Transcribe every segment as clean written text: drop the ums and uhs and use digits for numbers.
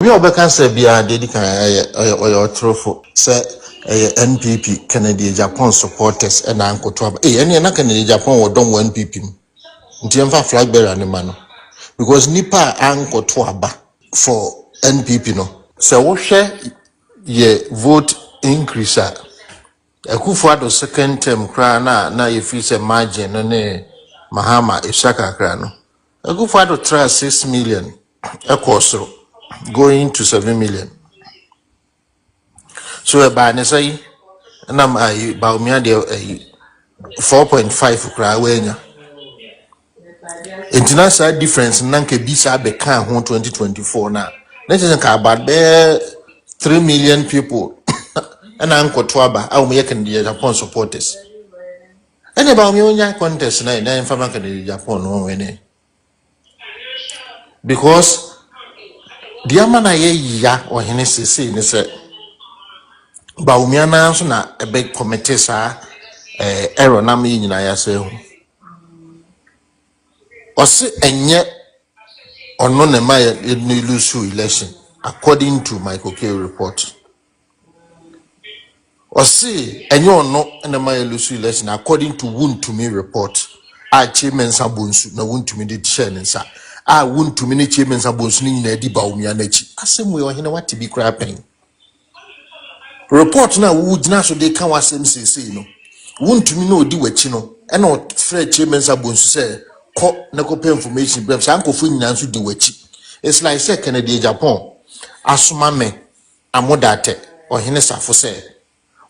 We all can say beyond dedicated or trophy. Say NPP, Canadian Japan supporters, and Uncle Trouble. Any Canadian Japan or don't want NPP. Ntiemfa flag bearer ni mano. Because nipa Uncle Twaba for NPP no. So what share ye vote increase. Akufo-Addo second term kra na ye feel say margin no ne Mahama Ishaka kra no. Akufo-Addo try 6 million ekosoro going to 7 million. So ba ne say na bawumia de 4.5 kra wenya. International difference nanke bisa be kan ho 2024 na. Let's say about 3 million people and Uncle Twaba au me candidature Japan supporters. And about me onya contest na informa candidature Japan no wene. Because the amana ye ya or hene sisi ni se bawumia na so na a big committee sa error na me nyina ya se ho. Ose enye ono ne ma ye lose election according to Michael K report. Ose enye ono ne ma ye lose election according to Wontumi report. A chairman sabonsu na Wontumi de share nsa. A Wontumi ne chairman sabonsu ni nyina di bawumia na chi. Asem we ohene what be crapping. Report na wood na so they can wasem say no. Wontumi no di wachi no. E no free chairman sabonsu say ko na ko pay information brem sa ankofo nyina nso di wachi. It's like say Canadian Japan asoma me amodate ohene safo say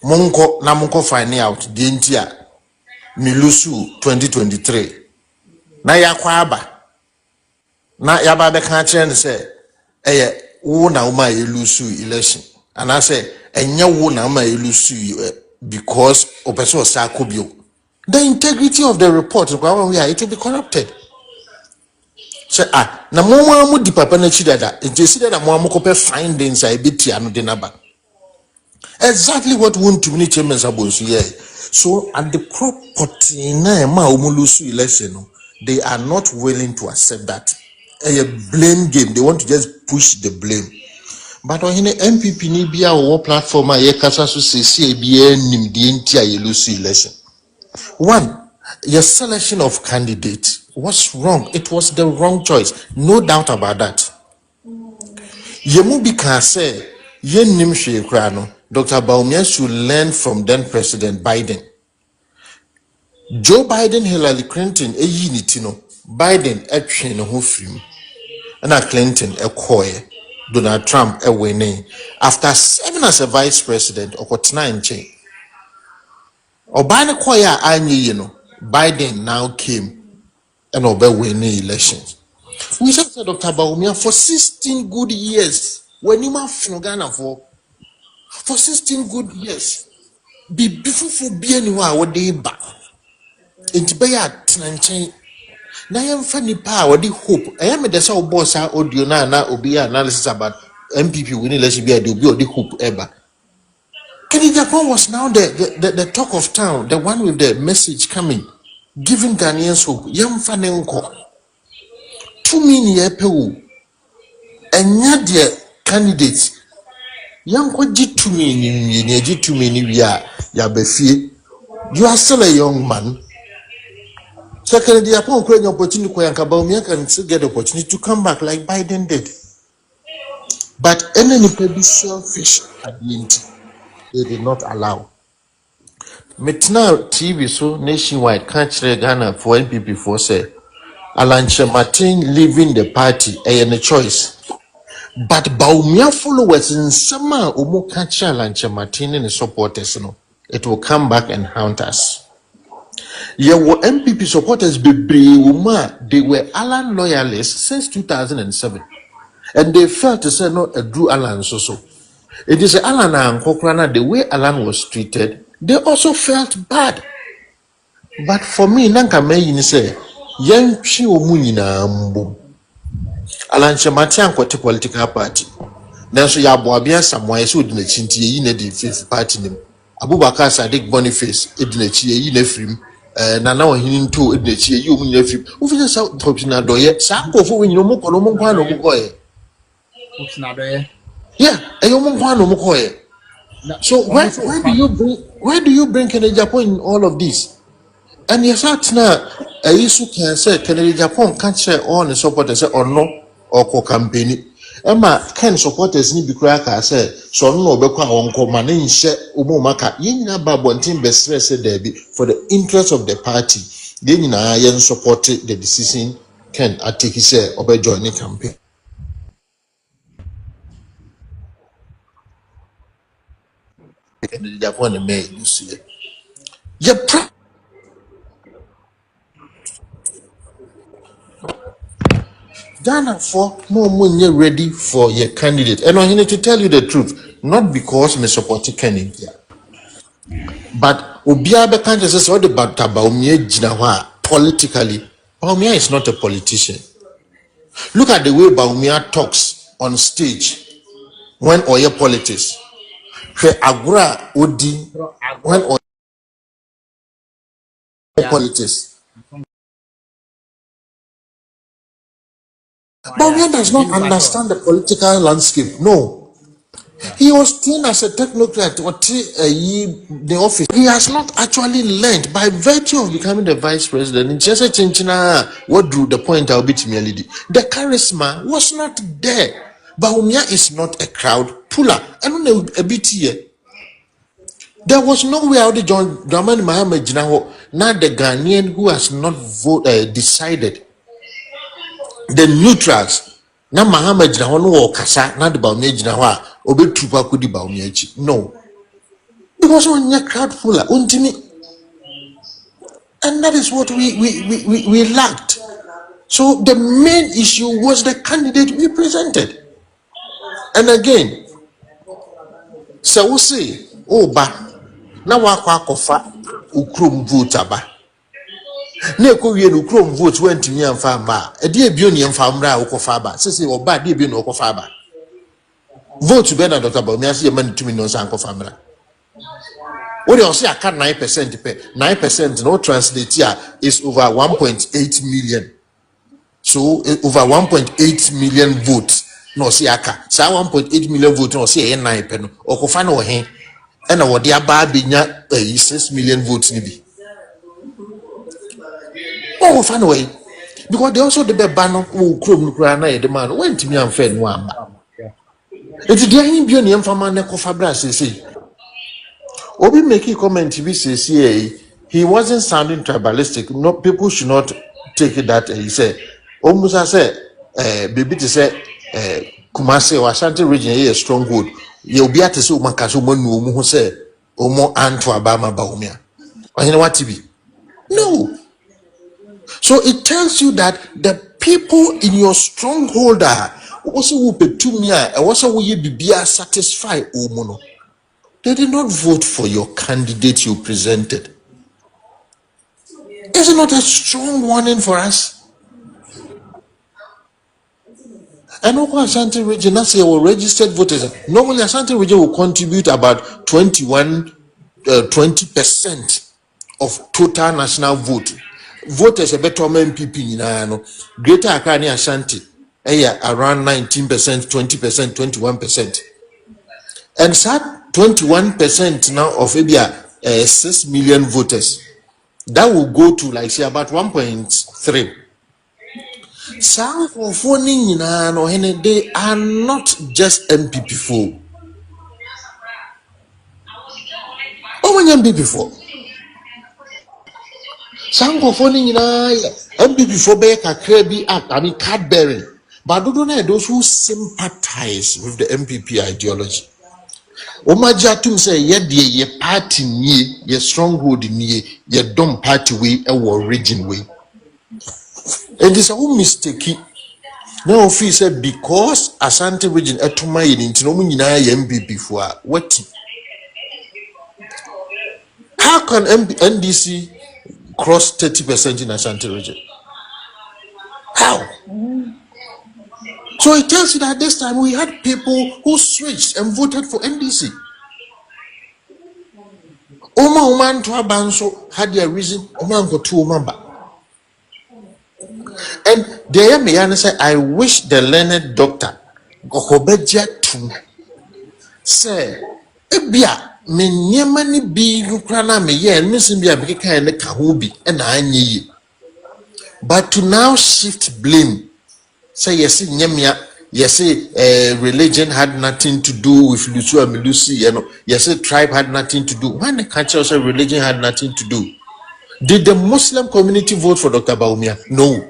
monko na monko find out the ntia milusu 2023 na yakwa aba na yaba be kan kire ne say eye wo na wo ma yelusu election and I say enye wo na ma yelusu because opeso sakobio. The integrity of the report it will be corrupted. Say na mo di papa na chi dada nti si dada mo amokope findings I beti anu de naba. Exactly what Wontumi chairman sabonsu here. So at the property na ma omulusu election they are not willing to accept that. A blame game, they want to just push the blame. But on the MPP ni bia or platform ye kasa so say bia nim di entia ye lose election. One, your selection of candidate was wrong. It was the wrong choice. No doubt about that. Yemu bi can say ye nim hwe kra no. Dr. Bawumia should learn from then President Biden. Joe Biden, Hillary Clinton, no. Biden etwe no ho frim. And Clinton Koye, Donald Trump winning after serving as a vice president or nine chain. Obana Koya anyi Biden now came and winning elections. We said Dr. Bawumia for 16 good years. When you have Ghana for 16 good years. Be before be anywhere what they back. It's bad na yemfa nipa wodi hope me de say boss audio na obi analysis about MPP winning election be dey obi hope ever. Japan was now the talk of town, the one with the message coming, giving Ghanaians hope. Yemfa ne nko 2 million pewo enya de candidates yanko gi 2 million ni gi 2 million ya befie. You are still a young man. Secondly, upon creating opportunity, Bawumia can still get the opportunity to come back like Biden did. But any be selfish at the end, they did not allow. Now TV so nationwide can't Ghana for NPP for say Alan Martin leaving the party a choice. But Bawumia followers in summer Umo catch Alan Martin and the supporters no, it will come back and haunt us. Ye were MPP supporters be they were Alan loyalists since 2007. And they felt to say no a Drew Alan so. It is Alan and Kokrana, the way Alan was treated, they also felt bad. But for me, Nanka May say, Yan Chi Omunina Mbu Alan Chamatian quite a political party. Then so ya boabia somewhere so in the chinty in the fifth party name. Abubakar Sadiq Boniface, Ednechi, in a film. Na now he into the you mean if you over the South Topina doye, Sanko for when you mock or no one. Yeah, so where do you bring candidature in all of this? And yes, that's now a issue can say candidature can't share all the supporters or no or campaign. Emma can supporters need be crack. I say so no beka on commanding share umumaka yin babontin best stress debi for the interest of the party. Then in a yen support the decision can I take his share or join the campaign. Candidature may you see. Ghana for more ready for your candidate. And I need to tell you the truth, not because me support Kenny, but Obiabe can't just say all about Bawumia Jinawa politically. Bawumia is not a politician. Look at the way Bawumia talks on stage when Oye politics. He agura odi when Oye politics. Bawumia does not understand the political landscape. No. He was trained as a technocrat or the office. He has not actually learned by virtue of becoming the vice president. In just a what drew the point I'll be to me the charisma was not there. Bawumia is not a crowd puller. I don't know a bit here. There was no way out the John Dramani Mohammed Jinaho, not the Ghanaian who has not decided. The neutrals. Na Mohammed Jinaho no kasa na the Bawumia Jinaho obe trupa kudi Bawumia echi. No. Because when you're crowd fuller, and that is what we lacked. So the main issue was the candidate we presented. And again, so we say, oh ba, na wakwa kofa ukrom vote aba. Na ko wie no ukrom vote went to me and farmer. E dey bio ni mfamra ukofa aba. Say oba dey bio no ukofa aba. Vote be na Dr. Bawumia say man to me no san kofa mra. What you say, I cut 9% pay 9% no translate here is over 1.8 million. So over 1.8 million votes. No see aka. So 1.8 million votes no see 9 pen. Okofa no he. And what the aba binya 6 million votes ni bi. Oh fan way. Because they also the banner who krom nukra na the man went to me and fed no amba. It dey him bi oni emfama na kofa bra say. Obi making comment he wasn't sounding tribalistic. No, people should not take it that he said. Almost I said, baby to say, Kumasi or Ashanti region is a stronghold. You'll be at the so Makasu Monu who say, Omo Anto Abama Bawumia. Or you know what to be? No. So it tells you that the people in your stronghold are also who petumia and also will be satisfied Omono. They did not vote for your candidate you presented. Is it not a strong warning for us? And Oko Ashanti region, that's our registered voters. Normally, Ashanti region will contribute about 20% of total national vote. Voters a better MPP, Greater Accra and Ashanti, around 19%, 20%, 21%. And sad 21% now of maybe 6 million voters. That will go to like say about 1.3. Some of phoning they are not just MPP for. Oh, when MPP for. Some of phoning MPP for Baker Kirby Act, I mean card bearing. But don't know those who sympathize with the MPP ideology. Omajatum say ye party ni ye stronghold ni ye dumb party way or region way. It is a mistake. Now feel said because Asante region etuma yin ntino nyina ye MPP for what? How can NDC cross 30% in Asante region? How? So it tells you that this time we had people who switched and voted for NDC. Oman to Abanso had their reason, Oman go to Omamba. And there may say, I wish the learned doctor Ohobeja tu say ebia me nyema ni bi nkura na me ye nsin bia be kan ne ka ho bi na anye yi. But to now shift blame, say yes, nyemia, yes, religion had nothing to do with Lucy and Lucy, you know, yes, tribe had nothing to do. When the culture say religion had nothing to do, did the Muslim community vote for Dr. Bawumia? No.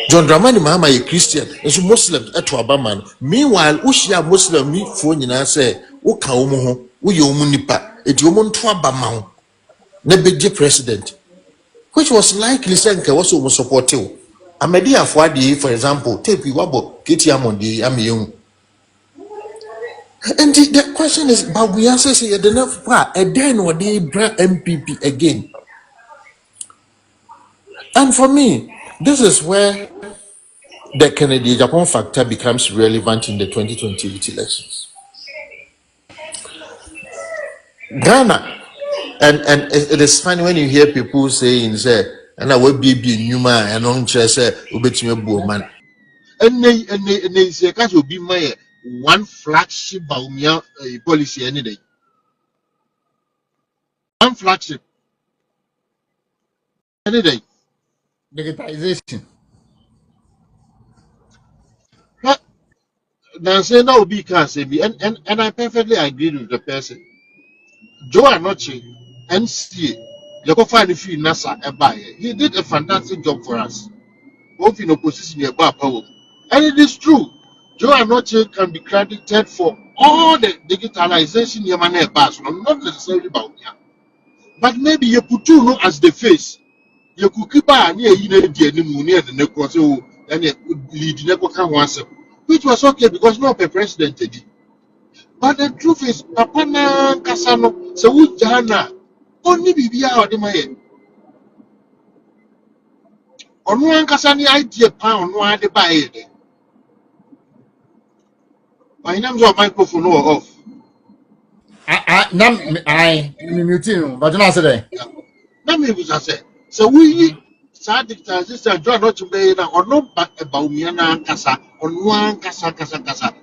John Dramani Mahama a Christian, and so Muslims at Wabaman. Meanwhile, Ushia Muslim me phone in say, Uka Umuho, Uyomunipa, et Yomon Twabamau, Nebeji president. Which was likely Senka was almost supportive. Amedi Afwadi, for example, take you about Kitty Amondi, Amiung. And the question is, but we answer say the enough part, and then what they bring MPP again. And for me, this is where the Kennedy-Japan factor becomes relevant in the 2028 elections. Ghana, and it is funny when you hear people saying, say, and I will be Numa and on say, Ubetime man. And they say, "Can't you be my one flagship Bawumia policy any day? One flagship any day. Digitization. But now say now be can say be and I perfectly agree with the person. Joe Anoche, NCA, you go find if you NASA a buyer. He did a fantastic job for us, both in opposition and power. And it is true. Joe Anoche can be credited for all the digitalization Yamane pass, not necessarily Bawumia. But maybe you put you know as the face. You could keep on near you know the near the necro so and lead never can once, which was okay because no president did. But the truth is, Papa na Kasano, so who Jana only be out of my head. On one Kasani idea pound, no idea by it. My name's on microphone off. I muting, but you know, say Let me say, so we sad sister draw not to be or no back about me and Kasa on one Kasa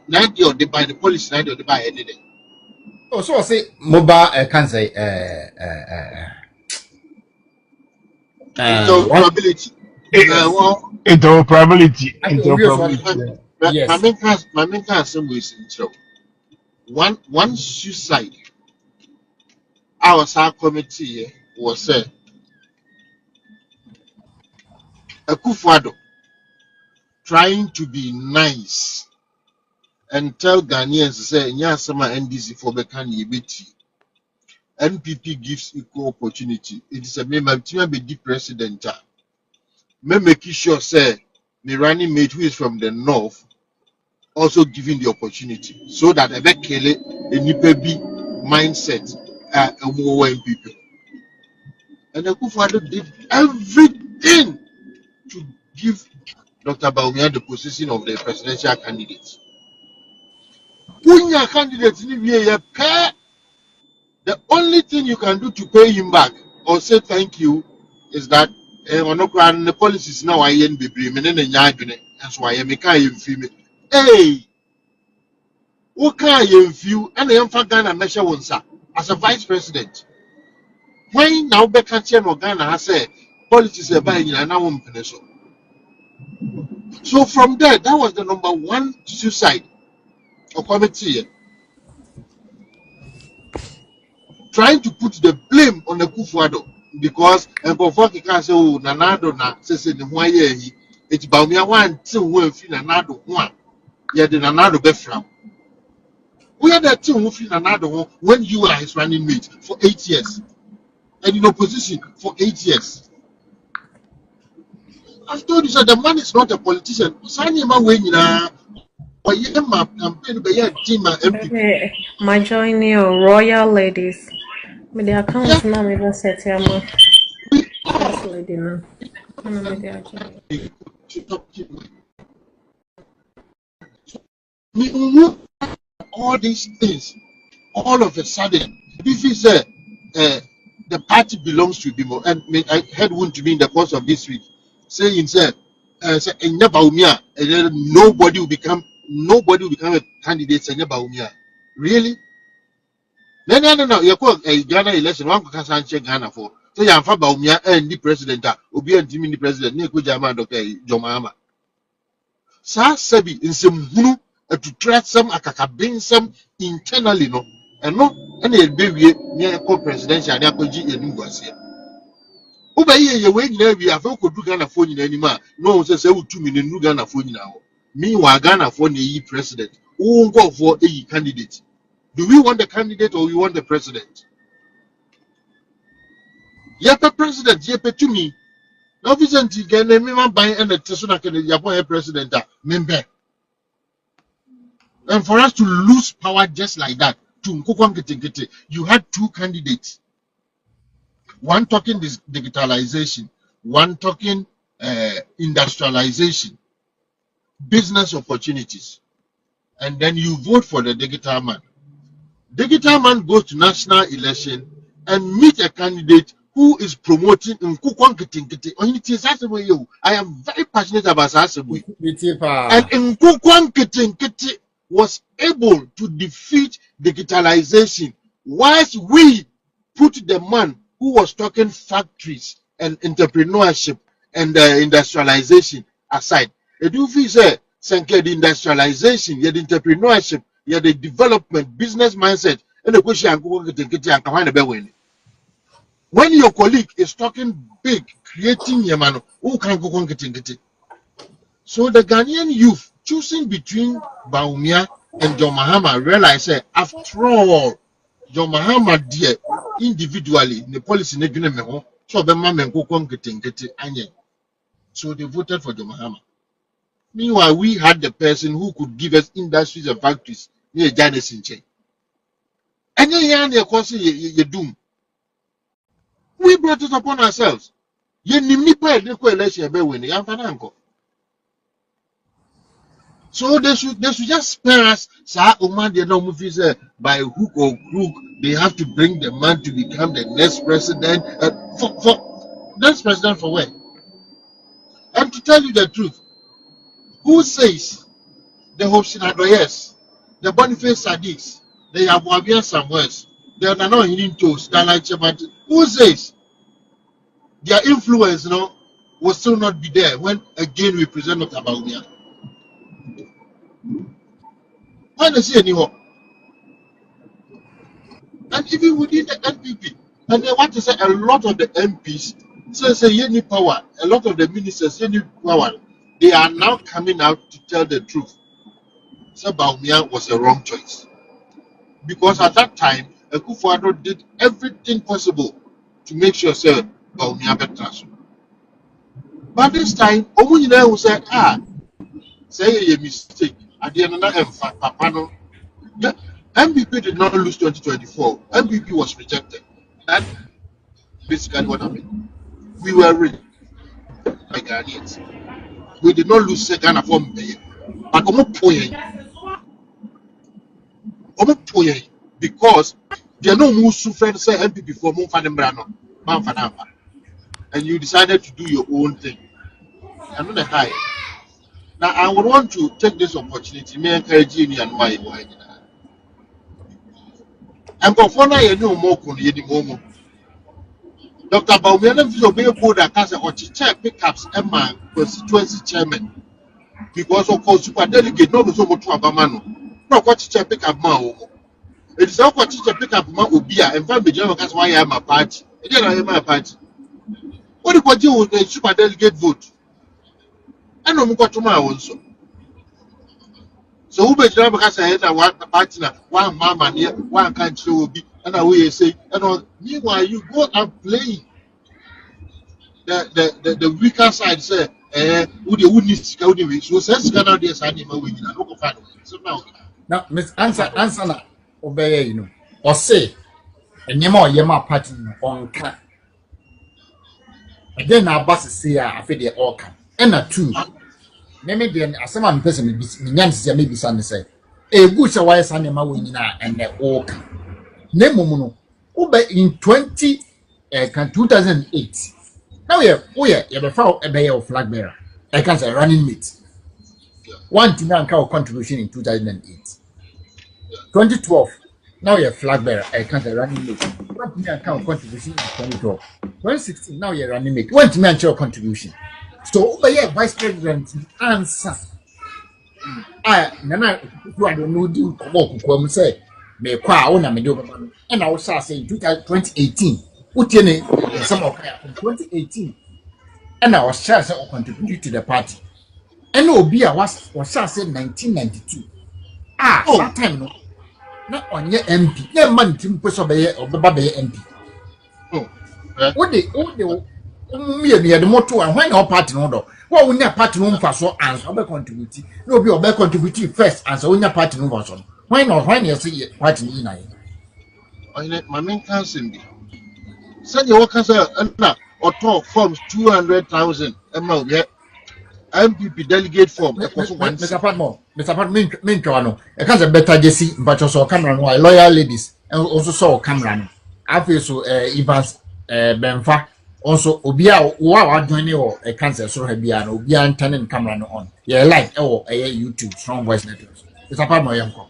90 or the by the police 90 or the by any day. oh, so I say mobile, can say, what? Interoperability. Well, Interoperability. my Yes. main concern was in trouble. One suicide. Our committee was Akufo-Addo trying to be nice and tell Ghanaians say Nyasama NDC for Bekan Yebeti. NPP gives equal opportunity. It is a member be the president. Me make sure say the running mate who is from the north also giving the opportunity so that eventually the NPP mindset more NPP. And Akufo-Addo did everything to give Dr. Bawumia the position of the presidential candidate. When your candidate the only thing you can do to pay him back or say thank you is that the policies now I am be bringing in and so I am a kind hey, what kind of view and I am for Ghana measure one sir as a vice president. When now Beckham or Ghana has said policies are buying and now one pencil. So from there, that was the number one suicide or committee trying to put the blame on the Akufo-Addo because and before he can say oh Nanado na say the one year he it's Bawumia one till we feel Nanado one yeah the Nanado befram. We are the two who feel Nanado when you are his running mate for 8 years and in opposition for 8 years. I've told you that the man is not a politician. Sani ma we nyina or ye ma campaign be ye team MP. My joining royal ladies. With the Yeah, account now, me just set here, first lady now. Me the account. we all these things all of a sudden if it's the party belongs to Bimo and I heard one to me in the course of this week saying say Bawumia and then nobody will become nobody will become a candidate and bawumia. Really? No. You call a Ghana election, one can say Ghana for. So you have bawumia and the president, Obi and Jimmy the president, Nico Jama, Dr. Jomama. Sa Sebi in some hunu to try some akakabin some internally, no, and no, and a baby near co-presidential, and Akoji and Nubasia. Over here, you wait there, we have could do Ghana phone in any man. No one says, 2 million Ghana phone now. Meanwhile, Ghana for the president. Who won't go for a candidate? Do we want the candidate or we want the president? Yepe president, yepe to me. Now, Vicente, can a man buy and a Tesla can a president? Member. And for us to lose power just like that, you had 2 candidates. One talking this digitalization, one talking industrialization, business opportunities, and then you vote for the digital man. Digital man goes to national election and meet a candidate who is promoting I am very passionate about Sasebo. And Nkukwanketinkiti was able to defeat digitalization whilst we put the man who was talking factories and entrepreneurship and industrialization aside. Do you say the industrialization, the entrepreneurship, the development, business mindset, and the question when your colleague is talking big, creating Yamano, who can go on getting it? So the Ghanaian youth choosing between Bawumia and John Mahama realize that after all, John Mahama dear individually the policy so so they voted for John Mahama. Meanwhile, we had the person who could give us industries and factories near Janice in Chain. And then you doom. We brought it upon ourselves. So they should just spare us. By hook or crook, they have to bring the man to become the next president. For next president for where? And to tell you the truth, who says the Hobsinadoyes, the Boniface Sadiks, the Yabuabian Samuels, the Nano Hidden Toast, who says their influence, will still not be there when again we present Dr. Bawumia? Why does he anymore? And even within the NPP, and they want to say a lot of the MPs say you need power, a lot of the ministers you need power. They are now coming out to tell the truth. So Bawumia was a wrong choice. Because at that time, Akufo-Addo did everything possible to make sure Bawumia better. But this time, Omunyina will say, say a mistake. At the end of that, Papa no. The MPP did not lose 2024. MPP was rejected. That basically what happened. We were rich by Ghanaians. We did not lose Ghana from Bay. But because there are no more suffering say MPP for Monfanembrano, and you decided to do your own thing. I'm not a high. Now I would want to take this opportunity, me encourage me and why. And before now, you know more on the moment. Dr. Bawumia is obey board that has a chair pickups and man constituency chairman. Because of course, super delegate, not so much Abamano. No, what chair pickup man. It is not what teacher pick up man will be and find the general that's why I am a party. Again, I am a party. What do you do with the super delegate vote? I know me got to my own so. So who be general because I had one party now, one mama here, one country will be, and I will say, and meanwhile you go and play the weaker side say, who the would need to go the so says Ghana there's animal winning. I don't find so now Miss answer na obey or say and yema party on can again our boss say I feel they all can and a two maybe then as some person maybe son say a good why animal winning and the all can name in 2008 now you have a flag bearer I can say running mate one to man contribution in 2008. 2012, now you're flag bearer, I can't running mate. One to man contribution in 2012. 2016, now you're running mate. One to man contribution. So, yeah, vice president answer. Nana, who I don't know, do come say, me qua on a mediocre, and I was saying 2018. Utiene, some of 2018, and I was sure to contribute to the party. And Obia was sure said 1992. That time no. Not on your MP. Yeah, man, Tim Pusobay or Baba MP. What they me the motto and when our party no. What we need party no for so answer be contribute. No be obe contribute first answer we need party no for so. Why not when you see party in na. My main council be. Send your workers or talk forms 200,000 MPP delegate form. Mr. Padmore, main no. I can't better Jesse, but also camera no loyal ladies and also saw camera no. I feel so Evans Benfa also Obia wow joining or a cancer so Hebia no Obia turning camera no on. Yeah, like YouTube strong voice networks. Mr. Padmore yanko.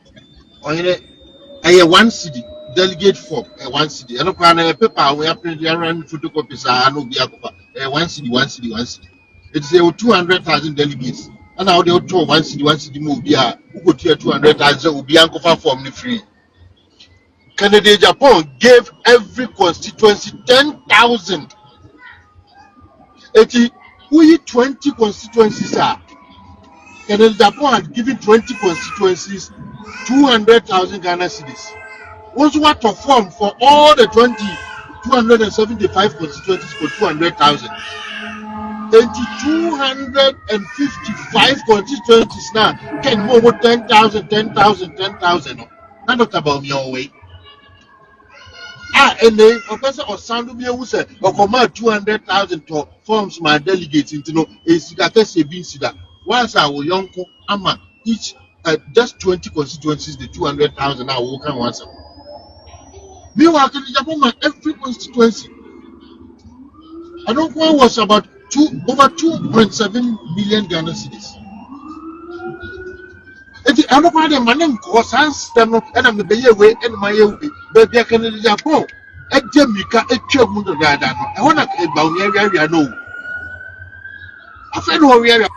I 1 city delegate form 1 city. I don't paper we are printing around photocopies. I know be 1 city. It's 200,000 delegates. And now they will 1 city move here. Who go to 200,000 will be uncle form free. Candidature gave every constituency 10,000. 20 constituencies are. Candidature had given 20 constituencies 200,000 Ghana cedis. What's what to form for all the 275 constituencies for 200,000? 255 constituencies now can move 10,000. Not about your way. And then a person or sound who said, or command 200,000 to forms my delegates into that. Once I will young Ama each just 20 constituencies, the 200,000 I will come once. Meanwhile, every constituency. I don't know was about over 2.7 million Ghana cedis. I don't know the man cause them and I'm the way and my way, but they can Japan. A Jamaica, a chum, I want to bawumia no. I feel no area.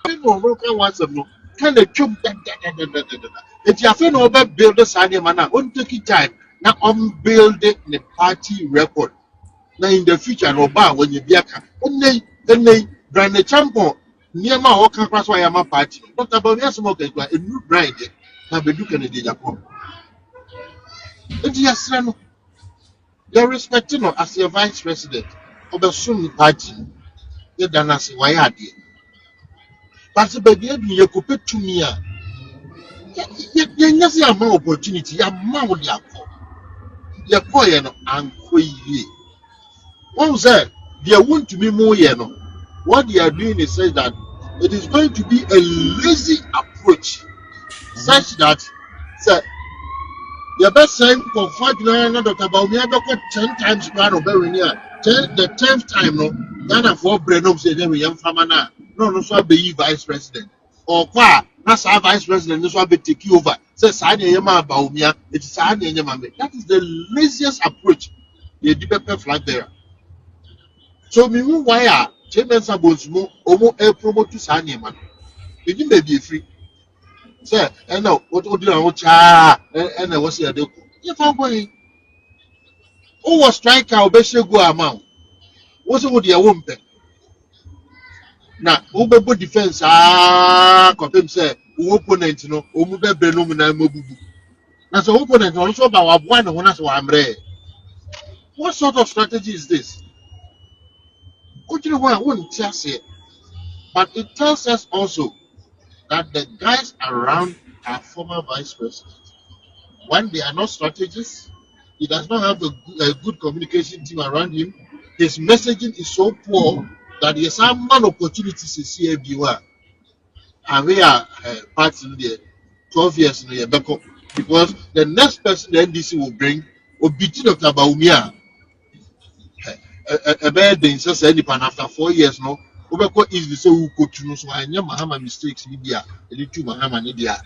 I know once of no. Can the chum it's your friend over build the Sunday man, won't take it time. Now unbuild the party record. Now in the future, no bar when you be a car. Only brand the champion near my walk across why I'm a party. Not about your smoke a new bride. Now be looking at the Japan. And yes, you're respecting as your vice president of the Sunni party. You don't see why I did. But the baby, you could put to me. You never have more opportunity. You have more of your coin and quay. One said, there won't be more. What they are doing is say that it is going to be a lazy approach, such that, sir, your best saying for 5 million Dr. Bawumia 10 times plan of the 10th time, no, Ghana for Brenham said, then we young farmer now. No, so be vice president. Or qua, that's our vice president, this will be take you over. Says Sadi Yama Bawumia, it's Sadi Yama. That is the laziest approach. The developer flag bearer. So, me why are Chairman Sabos Omo air promote to Sani man? It may be free. Sir, and now what would you know? And I was here. If I'm going, who was striker or Beshego amount? What's it with your womb? Now, Uber defense, Copim said, who opponent, Umuba Benum and Mobu. As an opponent, also about one of us, I'm rare. What sort of strategy is this? Could you know why I wouldn't just say? But it tells us also that the guys around our former vice president, when they are not strategists, he does not have a good communication team around him. His messaging is so poor that he has some opportunities to see everywhere. And we are parting there 12 years in the backup because the next person the NDC will bring will be Dr. Bawumia. A bad thing says anyone after 4 years, no. Obeko is the so who coach no so anya Mahama mistakes ni dia, the two Mahama ni dia.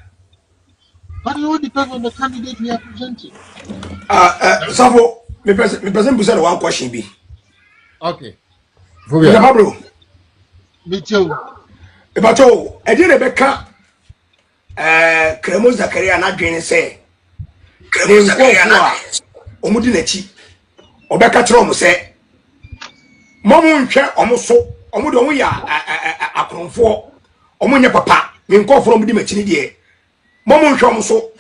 But it all depends on the candidate we are presenting. Savo, me present busa one question be. Okay. Mr. Pablo, Me too. ebato, e dey Rebecca Kremo Zakaria na dwen say Kremo Zakaria na omudi nachi obeka kire omo say momo nhwe omo so omo de omo ya akronfo omo nya papa me nkofo omo di machi ni de momo nhwe omo so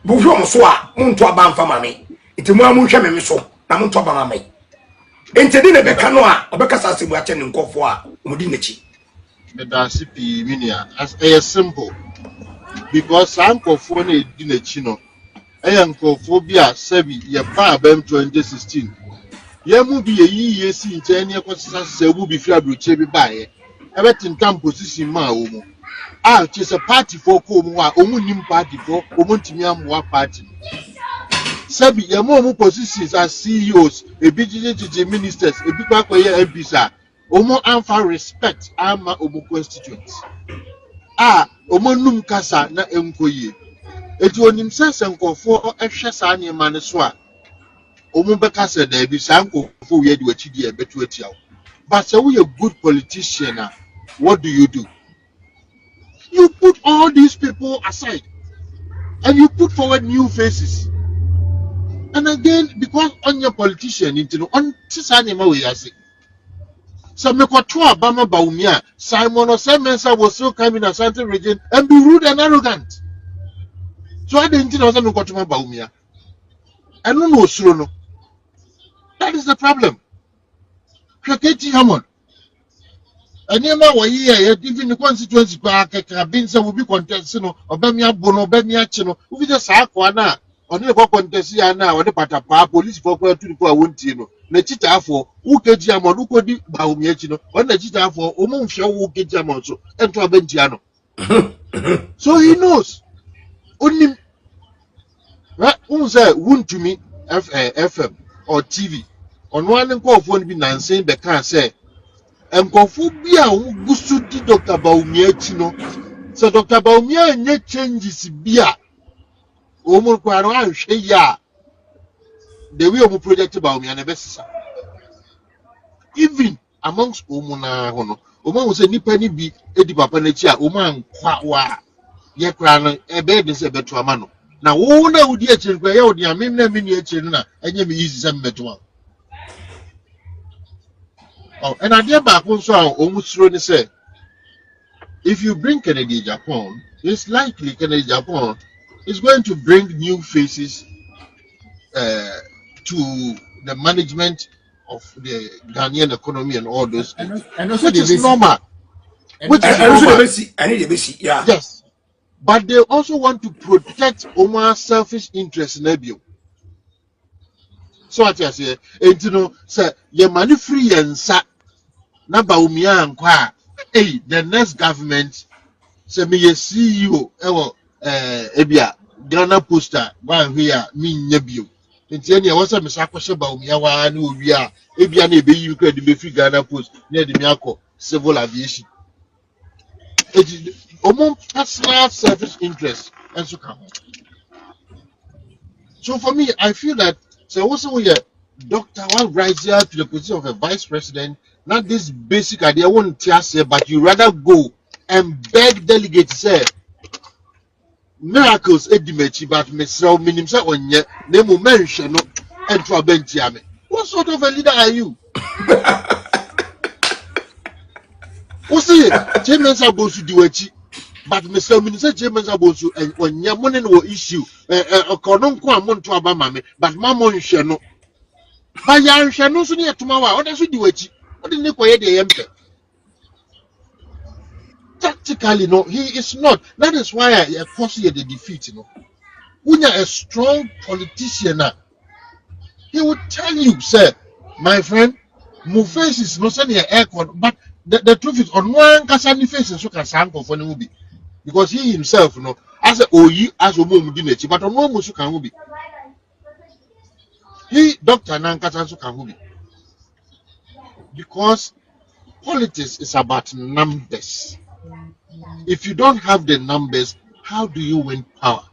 bu hwe omo so a monto aba mfa mame nti mo amu nhwe me so na monto aba mame enti de Rebecca no a obeka sase bu ache ne nkofo a omudi nachi Me da CP minia as a simple because sankofo na edi na chi no nkofo bi a sebi ye ba bem 2016 ye mu bi ye yiye si nche ne ekosisa se bu bi fi abroche bi ba ye ebetintam position ma wo mu a che se party for ko mu a omu nim party for omu ntimi amwa party sebi ye mu positions as CEOs ebi jiji ministers ebi kwa ye MPs a omo amfa respect ama omo constituents omo num kasa na enkoye eti onim sense nkofo ehwe sa ne ma ne so a omo beka se da bi sa nkofo we de wachi di ebetu atia but say we a good politician what do? You put all these people aside and you put forward new faces. And again, because on your politician, on Tisani we are sick. So Mekotua Bama Bawumia, Simon or Semensa was still coming in Asante region and be rude and arrogant. So I didn't know Mekotuma Bawumia. I don't know Surono. That is the problem. Kraketi Hamon. And Yama were here, even the constituency back, Kabinsa will be contesting, or Bemia Bono, Bemia Chino, who is a Sakwana. On the contest here now, on the Patapa, police for 24 won't you know. Nechita for who get Jamon, who could be Baumiachino, on the Chita for Omon show who get Jamonso, and to Abentiano. So he knows. Only who's a wound to me, FM or TV. On one call phone be Nancy, the car say, and Kofubia who gustu di Dr. Baumiachino. So Dr. Baumia and yet changes beer. Omo kwaro ahwe ya the way omo project about me and best even amongst omo na hono omo wo se nipa ni bi edi papa na chi a omo ankwa wa ye kra no ebe de se beto ama no na wo na wudi a chiri kwa ye wudi amem na me ni a chiri na enye me easy se beto am oh and ade ba ko so a omo suro ni say if you bring Kennedy Japan it's likely Kennedy Japan is going to bring new faces to the management of the Ghanaian economy and all those things, and also which is normal. Which is normal. Yeah. Yes, but they also want to protect Omar's selfish interests in Ebio. So what I say, and you know, say your money free and sa na Bawumia and kwa. Hey, the next government say me a CEO ebia Ghana poster one here me nebio. Nti ene wo se me sakwhye Bawumia wa na owi a ebia na ebe yi kra de be free Ghana post na de me akọ civil aviation. It is personal selfish interest and so come. So for me, I feel that so also we doctor one rise here to the position of a vice president, not this basic idea won't say, but you rather go and beg delegates say miracles edimechi but mesrel minim say onye na mu mention no ento abentia me. What sort of a leader are you? Osi chairman sabosu diwachi but mesrel minim say chairman sabosu onye money no issue okono nko amonto aba mame but mamo nhwe no ba ya nhwe no so ne etuma wa oda so diwachi odi ne koye de yempe. Tactically, no, he is not. That is why I foresee the defeat. You know, when you're a strong politician, he would tell you, "Sir, my friend, my face is not only an aircon, but the truth is, on one kasani face is so kasanko for the movie, because he himself, you know, as a oyi as a mom dinechi, but on one musu can movie. He Doctor Nankasa can movie because Politics is about numbers. If you don't have the numbers, how do you win power?